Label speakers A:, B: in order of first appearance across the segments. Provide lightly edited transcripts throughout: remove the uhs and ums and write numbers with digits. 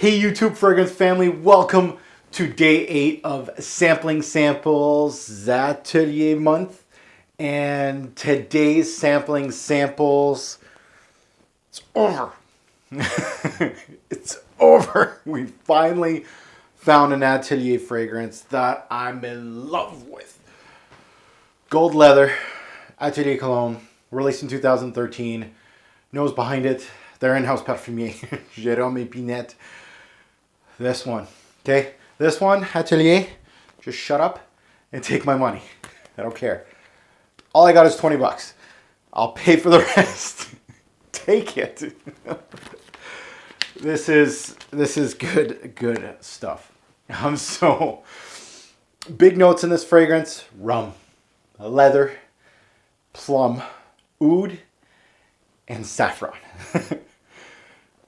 A: Hey YouTube fragrance family, welcome to day 8 of Sampling Samples Atelier month. And today's sampling samples, it's over. It's over. We finally found an Atelier fragrance that I'm in love with. Gold leather, Atelier Cologne, released in 2013. Nose behind it, their in-house parfumier, Jérôme Epinette. This one, okay? This one, Atelier, just shut up and take my money. I don't care. All I got is 20 bucks. I'll pay for the rest. Take it. This is good stuff. So big notes in this fragrance: rum, leather, plum, oud, and saffron.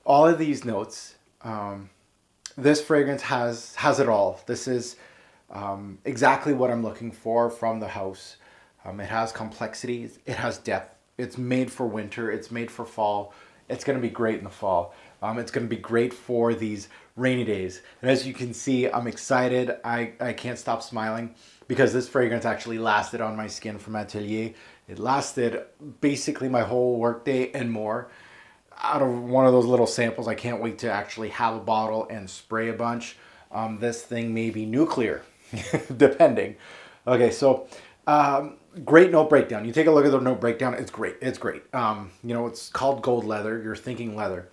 A: All of these notes. This fragrance has it all. This is exactly what I'm looking for from the house. It has complexity. It has depth. It's made for winter. It's made for fall. It's going to be great in the fall. It's going to be great for these rainy days. And as you can see, I'm excited. I can't stop smiling because this fragrance actually lasted on my skin from Atelier. It lasted basically my whole workday and more. Out of one of those little samples, I can't wait to actually have a bottle and spray a bunch. This thing may be nuclear, depending. Okay, so great note breakdown. You take a look at the note breakdown. It's great. It's great. It's called gold leather. You're thinking leather.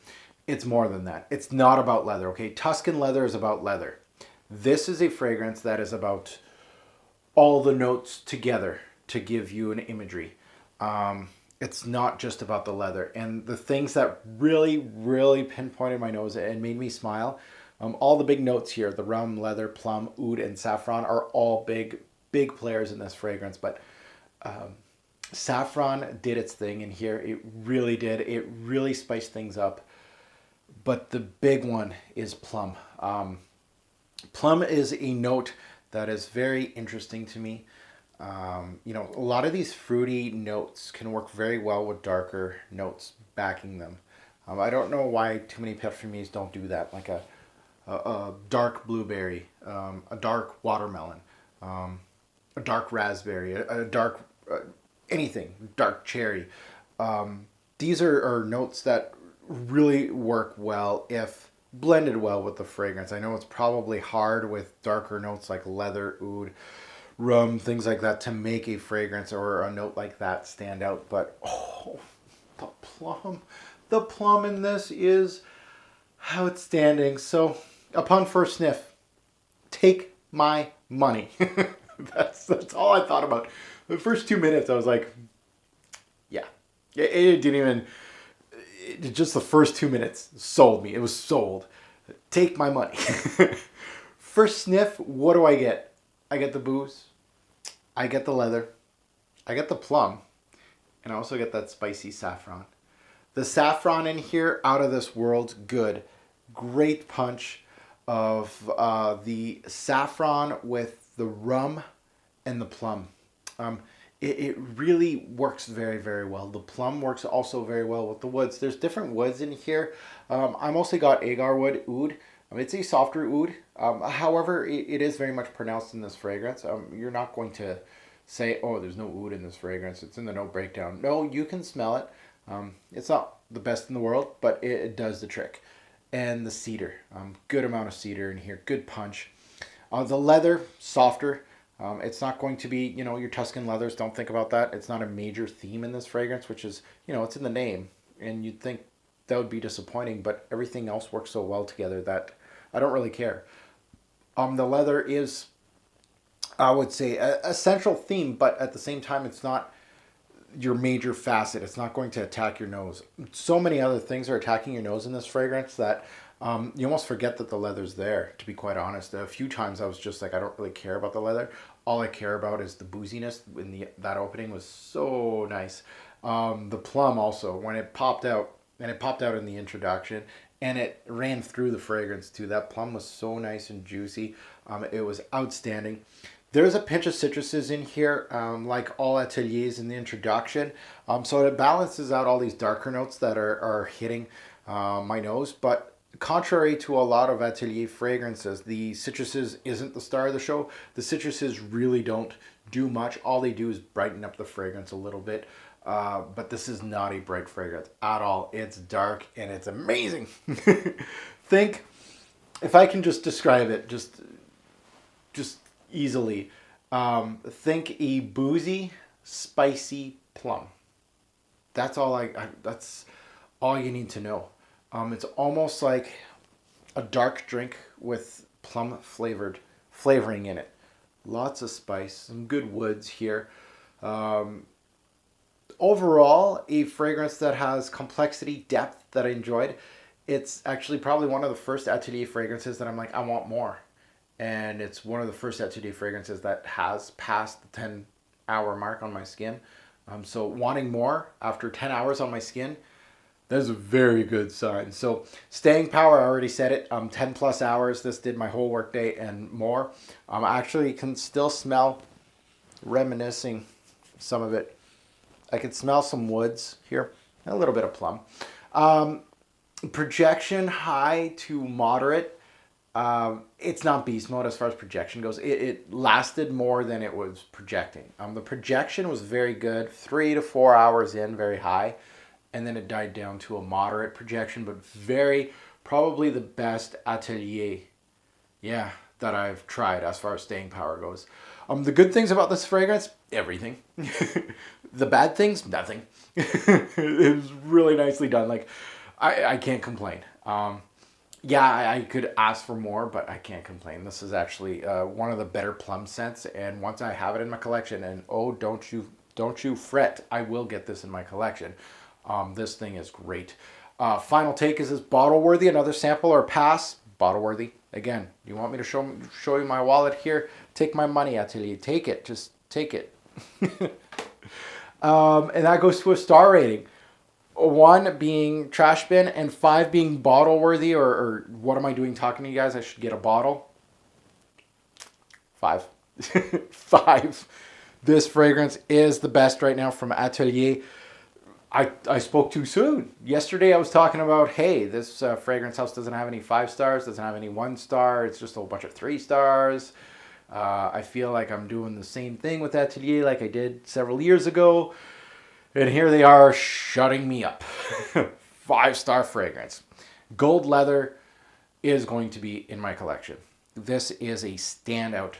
A: It's more than that. It's not about leather. Okay, Tuscan leather is about leather. This is a fragrance that is about all the notes together to give you an imagery. It's not just about the leather. And the things that really pinpointed my nose and made me smile, all the big notes here, the rum, leather, plum, oud, and saffron are all big players in this fragrance. But saffron did its thing in here. It really did. It really spiced things up. But the big one is plum. Plum is a note that is very interesting to me. A lot of these fruity notes can work very well with darker notes backing them. I don't know why too many perfumes don't do that, like a dark blueberry, a dark watermelon, a dark raspberry, a dark anything, dark cherry. These are notes that really work well if blended well with the fragrance. I know it's probably hard with darker notes like leather, oud, rum, things like that to make a fragrance or a note like that stand out. But the plum in this is outstanding. So upon first sniff, take my money. That's all I thought about. The first 2 minutes I was like, yeah, it didn't even, just the first 2 minutes sold me. It was sold. Take my money. First sniff, what do I get? I get the booze, I get the leather, I get the plum, and I also get that spicy saffron. The saffron in here, out of this world, good. Great punch of the saffron with the rum and the plum. It really works very well. The plum works also very well with the woods. There's different woods in here. I mostly got agar wood, oud. It's a softer oud. However, it is very much pronounced in this fragrance. You're not going to say, oh, there's no oud in this fragrance. It's in the note breakdown. No, you can smell it. It's not the best in the world, but it does the trick. And the cedar. Good amount of cedar in here. Good punch. The leather, softer. It's not going to be, your Tuscan leathers. Don't think about that. It's not a major theme in this fragrance, which is, it's in the name. And you'd think that would be disappointing, but everything else works so well together that I don't really care. The leather is, I would say, a central theme, but at the same time, it's not your major facet. It's not going to attack your nose. So many other things are attacking your nose in this fragrance that you almost forget that the leather's there, to be quite honest. A few times I was just like, I don't really care about the leather. All I care about is the booziness. That opening was so nice. The plum also, when it popped out, and it popped out in the introduction, and it ran through the fragrance too. That plum was so nice and juicy. It was outstanding. There's a pinch of citruses in here, like all Ateliers in the introduction. So it balances out all these darker notes that are hitting my nose. But contrary to a lot of Atelier fragrances, the citruses isn't the star of the show. The citruses really don't do much. All they do is brighten up the fragrance a little bit. But this is not a bright fragrance at all. It's dark and it's amazing. Think, if I can just describe it just easily, think a boozy, spicy plum. That's all that's all you need to know. It's almost like a dark drink with plum flavoring in it. Lots of spice, some good woods here. Overall, a fragrance that has complexity, depth that I enjoyed. It's actually probably one of the first Atelier fragrances that I'm like, I want more. And it's one of the first Atelier fragrances that has passed the 10-hour mark on my skin. So wanting more after 10 hours on my skin, that's a very good sign. So staying power, I already said it, 10 plus hours. This did my whole workday and more. I actually can still smell, reminiscing some of it. I can smell some woods here, a little bit of plum. Projection high to moderate. It's not beast mode as far as projection goes. It lasted more than it was projecting. The projection was very good, 3 to 4 hours in, very high. And then it died down to a moderate projection, but probably the best Atelier, that I've tried as far as staying power goes. The good things about this fragrance, everything. The bad things, nothing. It was really nicely done. Like, I can't complain. I could ask for more, but I can't complain. This is actually one of the better plum scents, and once I have it in my collection, and don't you fret, I will get this in my collection. This thing is great. Final take, is this bottle worthy? Another sample or pass? Bottle worthy. Again, you want me to show you my wallet here? Take my money, Atelier. Take it. Just take it. And that goes to a star rating. 1 being trash bin and 5 being bottle worthy, or what am I doing talking to you guys? I should get a bottle. 5. 5. This fragrance is the best right now from Atelier. I spoke too soon. Yesterday I was talking about, hey, this fragrance house doesn't have any 5 stars, doesn't have any 1 star. It's just a whole bunch of 3 stars. I feel like I'm doing the same thing with Atelier like I did several years ago. And here they are shutting me up. 5-star fragrance. Gold leather is going to be in my collection. This is a standout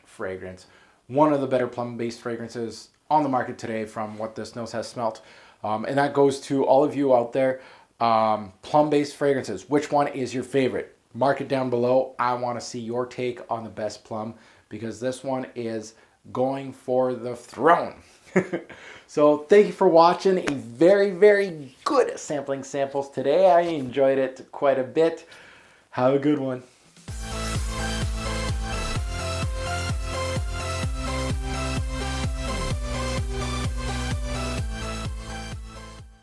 A: fragrance. One of the better plum-based fragrances on the market today from what this nose has smelt. And that goes to all of you out there. Plum-based fragrances. Which one is your favorite? Mark it down below. I want to see your take on the best plum, because this one is going for the throne. So thank you for watching a very, very good sampling samples today. I enjoyed it quite a bit. Have a good one.